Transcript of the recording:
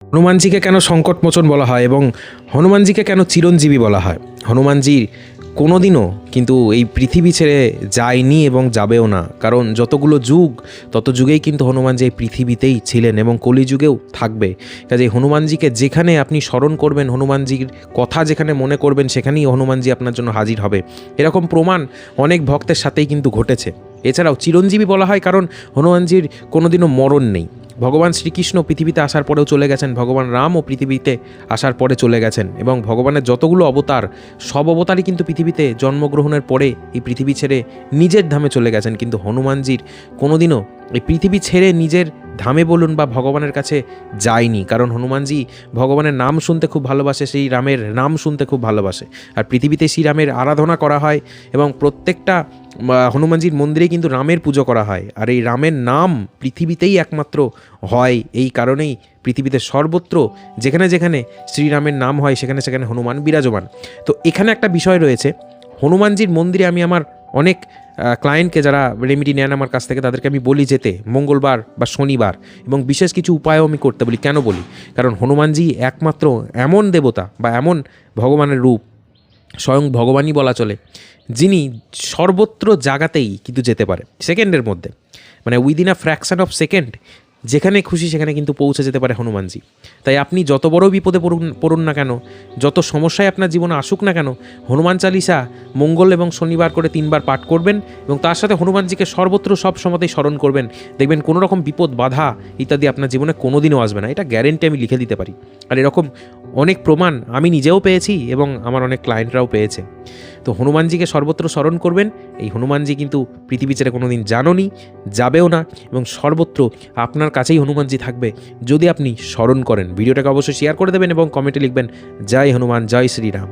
হনুমানজিকে কেন সংকটমোচন বলা হয় এবং হনুমানজিকে কেন চিরঞ্জীবী বলা হয়? হনুমানজি কোনোদিনও কিন্তু এই পৃথিবী ছেড়ে যায়নি এবং যাবেও না, কারণ যতগুলো যুগ তত যুগেই কিন্তু হনুমানজি এই পৃথিবীতেই ছিলেন এবং কলিযুগেও থাকবে। কাজে হনুমানজিকে যেখানে আপনি স্মরণ করবেন, হনুমানজির কথা যেখানে মনে করবেন, সেখানেই হনুমানজি আপনার জন্য হাজির হবে। এরকম প্রমাণ অনেক ভক্তের সাথেই কিন্তু ঘটেছে। এছাড়াও চিরঞ্জীবী বলা হয় কারণ হনুমানজির কোনোদিনও মরণ নেই। ভগবান শ্রীকৃষ্ণ পৃথিবীতে আসার পরেও চলে গেছেন, ভগবান রামও পৃথিবীতে আসার পরে চলে গেছেন, এবং ভগবানের যতগুলো অবতার, সব অবতারই কিন্তু পৃথিবীতে জন্মগ্রহণের পরে এই পৃথিবী ছেড়ে নিজের ধামে চলে গেছেন। কিন্তু হনুমানজির কোনোদিনও এই পৃথিবী ছেড়ে নিজের ধামে বলুন বা ভগবানের কাছে যায়নি, কারণ হনুমানজি ভগবানের নাম শুনতে খুব ভালোবাসে, সেই রামের নাম শুনতে খুব ভালোবাসে। আর পৃথিবীতে শ্রীরামের আরাধনা করা হয় এবং প্রত্যেকটা হনুমানজির মন্দিরে কিন্তু রামের পুজো করা হয়। আর এই রামের নাম পৃথিবীতেই একমাত্র হয়, এই কারণেই পৃথিবীতে সর্বত্র যেখানে যেখানে শ্রীরামের নাম হয় সেখানে সেখানে হনুমান বিরাজমান। তো এখানে একটা বিষয় রয়েছে, হনুমানজির মন্দিরে আমি আমার অনেক ক্লায়েন্টকে, যারা রেমেডি নেন আমার কাছ থেকে, তাদেরকে আমি বলি যেতে মঙ্গলবার বা শনিবার, এবং বিশেষ কিছু উপায়ও আমি করতে বলি। কেন বলি? কারণ হনুমানজি একমাত্র এমন দেবতা বা এমন ভগবানের রূপ, স্বয়ং ভগবানই বলা চলে, যিনি সর্বত্র জায়গাতেই কিন্তু যেতে পারে সেকেন্ডের মধ্যে, মানে within a fraction of second যেখানে খুশি সেখানে কিন্তু পৌঁছে যেতে পারে হনুমানজি। তাই আপনি যত বড় বিপদে পড়ুন না কেন, যত সমস্যায় আপনার জীবনে আসুক না কেন, হনুমান চালিসা মঙ্গল এবং শনিবার করে 3 বার পাঠ করবেন এবং তার সাথে হনুমানজিকে সর্বত্র সব সময়তেই স্মরণ করবেন। দেখবেন কোনো রকম বিপদ বাধা ইত্যাদি আপনার জীবনে কোনোদিনও আসবে না, এটা গ্যারেন্টি আমি লিখে দিতে পারি। আর এরকম অনেক প্রমাণ আমি নিজেও পেয়েছি এবং আমার অনেক ক্লায়েন্টরাও পেয়েছে। তো হনুমানজিকে সর্বত্র স্মরণ করবেন। এই হনুমানজি কিন্তু পৃথিবী ছেড়ে কোনো দিন যাননি, যাবেও না, এবং সর্বত্র আপনার কাছেই হনুমানজি থাকবে যদি আপনি স্মরণ করেন। ভিডিওটাকে অবশ্যই শেয়ার করে দেবেন এবং কমেন্টে লিখবেন জয় হনুমান, জয় শ্রীরাম।